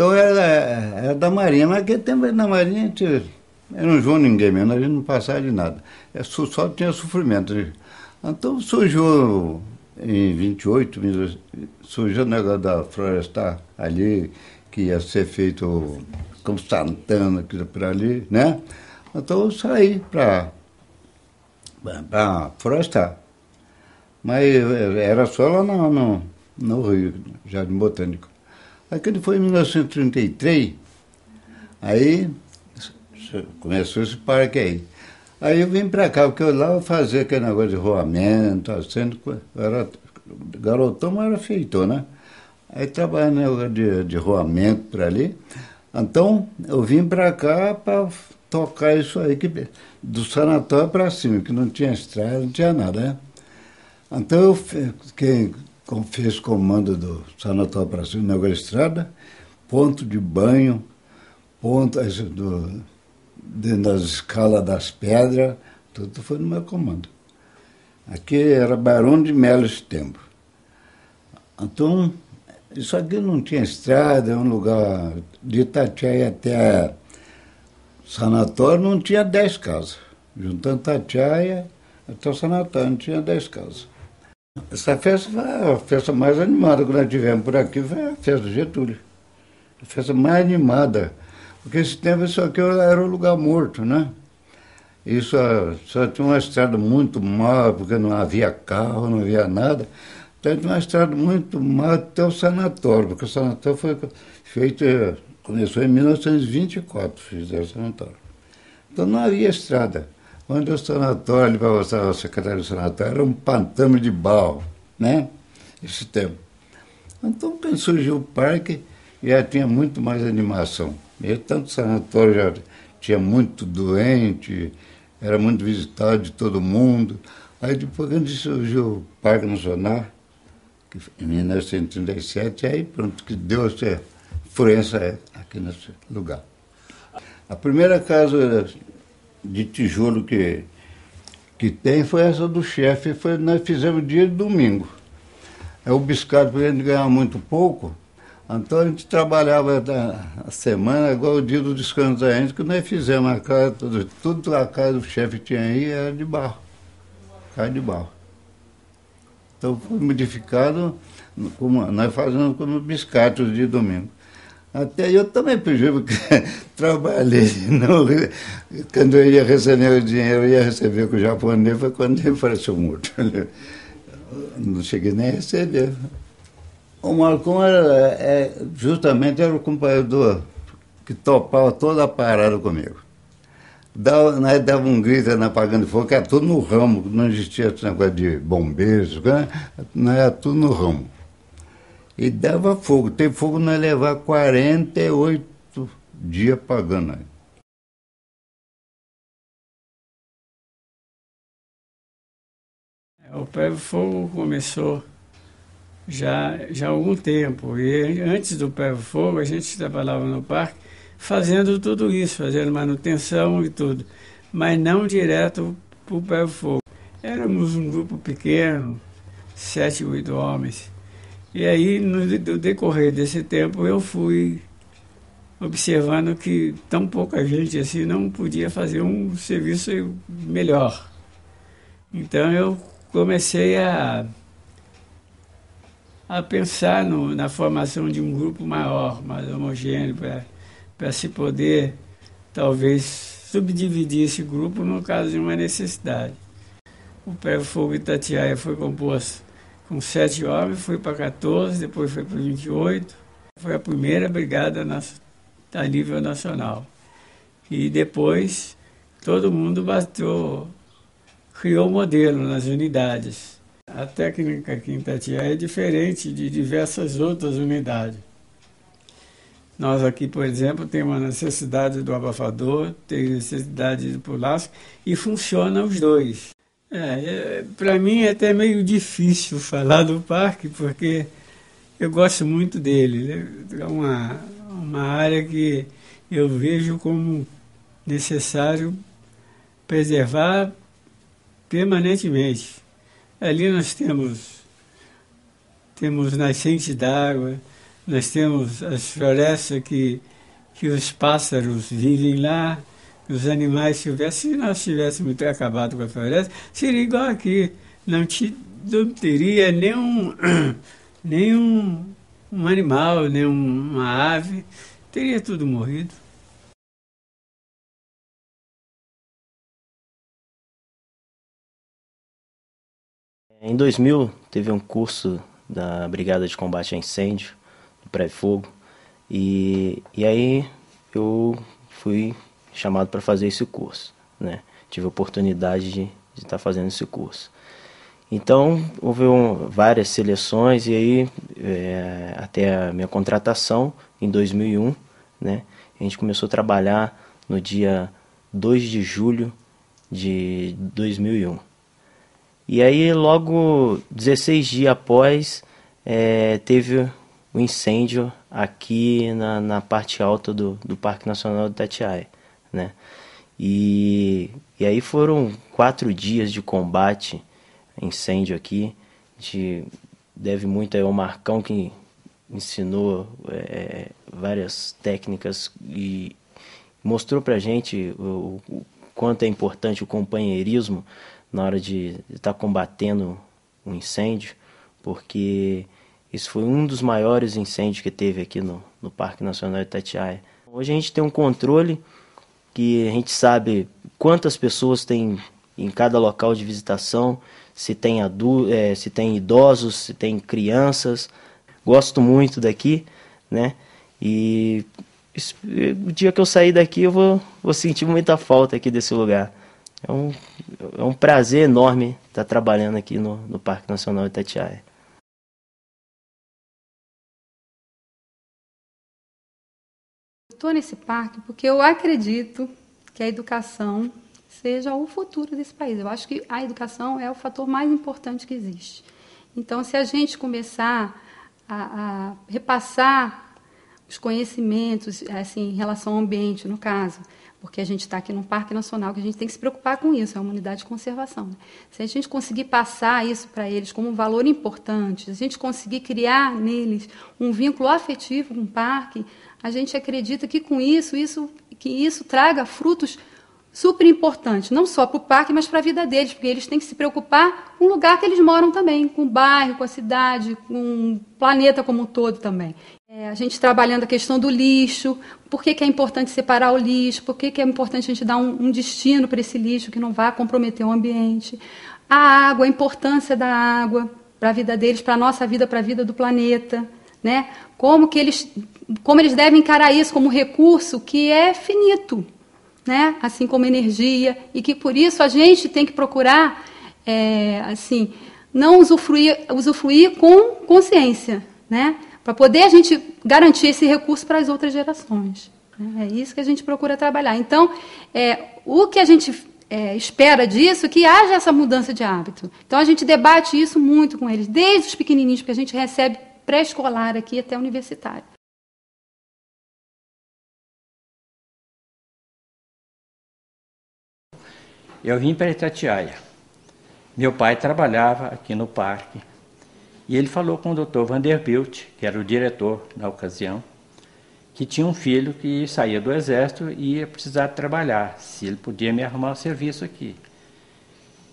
Então era da Marinha, mas naquele tempo na Marinha a gente era um João Ninguém mesmo, a gente não passava de nada. Só tinha sofrimento. Então surgiu em 28, surgiu o negócio da Florestar ali, que ia ser feito com Santana, que por ali, né? Então eu saí para Florestar. Mas era só lá no Rio, Jardim Botânico. Aí quando foi em 1933, aí começou esse parque aí. Aí eu vim para cá, porque eu lá eu fazia aquele negócio de rolamento, assim, eu era garotão, mas era feitor, né? Aí trabalhava no negócio de rolamento por ali. Então eu vim para cá para tocar isso aí, do sanatório para cima, que não tinha estrada, não tinha nada, né? Então eu quem fez comando do sanatório para cima, negócio de estrada, ponto de banho, ponto das escalas das pedras, tudo foi no meu comando. Aqui era Barão de Melo esse tempo. Então, isso aqui não tinha estrada, é um lugar de Itatiaia até sanatório, não tinha 10 casas. Juntando Itatiaia até o sanatório, não tinha 10 casas. Essa festa foi a festa mais animada que nós tivemos por aqui, foi a festa do Getúlio. A festa mais animada. Porque esse tempo isso aqui era um lugar morto, né? E só tinha uma estrada muito má, porque não havia carro, não havia nada. Então tinha uma estrada muito má até o sanatório, porque o sanatório foi feito, começou em 1924, fizeram o sanatório. Então não havia estrada. Onde o sanatório, ali para mostrar ao secretário do sanatório, era um pantano de barro, né? Esse tempo. Então, quando surgiu o parque, já tinha muito mais animação. E tanto o sanatório já tinha muito doente, era muito visitado de todo mundo. Aí depois, quando surgiu o Parque Nacional, que em 1937, aí pronto, que deu essa influência aqui nesse lugar. A primeira casa de tijolo que tem foi essa do chefe, nós fizemos dia de domingo. É o biscate, porque a gente ganhava muito pouco, então a gente trabalhava a semana, igual o dia do descanso da gente, que nós fizemos a casa, tudo a casa do chefe tinha aí era de barro, casa de barro. Então foi modificado, nós fazemos como biscate os dias de domingo. Até eu também pedi, porque trabalhei. Não, quando eu ia receber o dinheiro, eu ia receber com o japonês, foi quando ele apareceu morto. Não cheguei nem a receber. O Marcon justamente era o companheiro que topava toda a parada comigo. Nós dava um grito na apagando de fogo, que era tudo no ramo, não existia esse negócio de bombeiros, não era tudo no ramo. E dava fogo. Tem fogo nós levar 48 dias pagando. O Pé Fogo começou já há algum tempo. E antes do Pé Fogo, a gente trabalhava no parque fazendo tudo isso, fazendo manutenção e tudo. Mas não direto para o Pé Fogo. Éramos um grupo pequeno, 7, 8 homens. E aí, no decorrer desse tempo, eu fui observando que tão pouca gente assim não podia fazer um serviço melhor. Então eu comecei a pensar na formação de um grupo maior, mais homogêneo, para se poder, talvez, subdividir esse grupo no caso de uma necessidade. O Pé Fogo Itatiaia foi composto com 7 homens, foi para 14, depois foi para 28. Foi a primeira brigada a nível nacional. E depois todo mundo criou um modelo nas unidades. A técnica aqui em Itatiaia é diferente de diversas outras unidades. Nós aqui, por exemplo, temos a necessidade do abafador, tem necessidade do pulasco e funciona os dois. Para mim é até meio difícil falar do parque, porque eu gosto muito dele. É uma área que eu vejo como necessário preservar permanentemente. Ali nós temos nascente d'água, Nós temos as florestas que os pássaros vivem lá, que os animais silvestres. Se nós tivéssemos acabado com a floresta, seria igual aqui. Não teria nenhum um animal, nenhuma ave, teria tudo morrido. Em 2000, teve um curso da Brigada de Combate a Incêndio, do Pré-Fogo, e aí eu fui chamado para fazer esse curso, né? Tive a oportunidade de estar fazendo esse curso. Então, houve várias seleções e aí, até a minha contratação, em 2001, né? A gente começou a trabalhar no dia 2 de julho de 2001. E aí, logo 16 dias após, teve o incêndio aqui na parte alta do Parque Nacional do Itatiaia, né? E aí foram 4 dias de combate, incêndio aqui. A gente deve muito ao Marcão, que ensinou várias técnicas e mostrou pra gente o quanto é importante o companheirismo na hora de estar combatendo um incêndio, porque isso foi um dos maiores incêndios que teve aqui no Parque Nacional Itatiaia. Hoje a gente tem um controle que a gente sabe quantas pessoas tem em cada local de visitação, se tem se tem idosos, se tem crianças. Gosto muito daqui, né? E o dia que eu sair daqui eu vou sentir muita falta aqui desse lugar. É um prazer enorme estar trabalhando aqui no Parque Nacional Itatiaia. Estou nesse parque porque eu acredito que a educação seja o futuro desse país. Eu acho que a educação é o fator mais importante que existe. Então, se a gente começar a repassar os conhecimentos assim, em relação ao ambiente, no caso, porque a gente está aqui num parque nacional, que a gente tem que se preocupar com isso, é uma unidade de conservação. Né? Se a gente conseguir passar isso para eles como um valor importante, se a gente conseguir criar neles um vínculo afetivo com o parque, a gente acredita que com que isso traga frutos super importantes, não só para o parque, mas para a vida deles, porque eles têm que se preocupar com o lugar que eles moram também, com o bairro, com a cidade, com o planeta como um todo também. A gente trabalhando a questão do lixo, por que é importante separar o lixo, por que é importante a gente dar um destino para esse lixo que não vá comprometer o ambiente. A água, a importância da água para a vida deles, para a nossa vida, para a vida do planeta. Né? Como eles devem encarar isso como um recurso que é finito, né? Assim como energia, e que por isso a gente tem que procurar não usufruir com consciência, né? Para poder a gente garantir esse recurso para as outras gerações. Né? É isso que a gente procura trabalhar. Então, o que a gente espera disso é que haja essa mudança de hábito. Então, a gente debate isso muito com eles, desde os pequenininhos, porque a gente recebe pré-escolar aqui até universitário. Eu vim para Itatiaia. Meu pai trabalhava aqui no parque. E ele falou com o Dr. Vanderbilt, que era o diretor na ocasião, que tinha um filho que saía do exército e ia precisar trabalhar, se ele podia me arrumar um serviço aqui.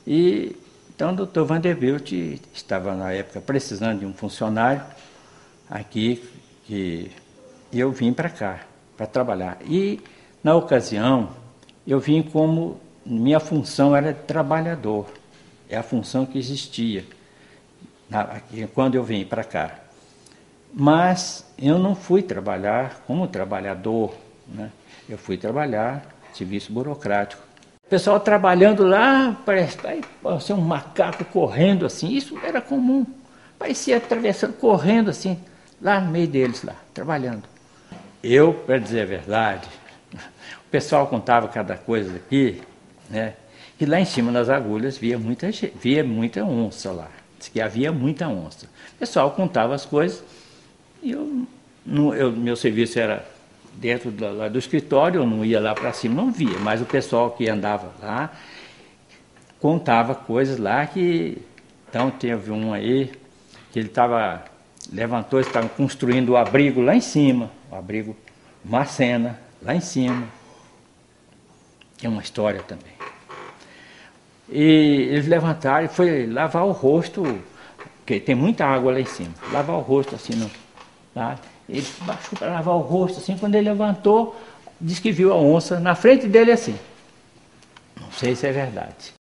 E então o Dr. Vanderbilt estava na época precisando de um funcionário aqui, e eu vim para cá, para trabalhar. E na ocasião, eu vim como minha função era de trabalhador, é a função que existia quando eu vim para cá. Mas eu não fui trabalhar como trabalhador, né? Eu fui trabalhar serviço burocrático. O pessoal trabalhando lá, parecia um macaco correndo assim, isso era comum. Parecia atravessando, correndo assim, lá no meio deles, lá, trabalhando. Eu, para dizer a verdade, o pessoal contava cada coisa aqui, né? E lá em cima das agulhas via muita onça lá. Diz que havia muita onça. O pessoal contava as coisas e meu serviço era dentro lá do escritório, eu não ia lá para cima, não via, mas o pessoal que andava lá contava coisas lá que... Então teve um aí que ele estava levantou, estavam construindo o abrigo lá em cima, o abrigo Marcena, lá em cima. Tem uma história também. E eles levantaram e foi lavar o rosto, porque tem muita água lá em cima. Lavar o rosto assim, tá? Ele baixou para lavar o rosto assim, quando ele levantou, disse que viu a onça na frente dele assim. Não sei se é verdade.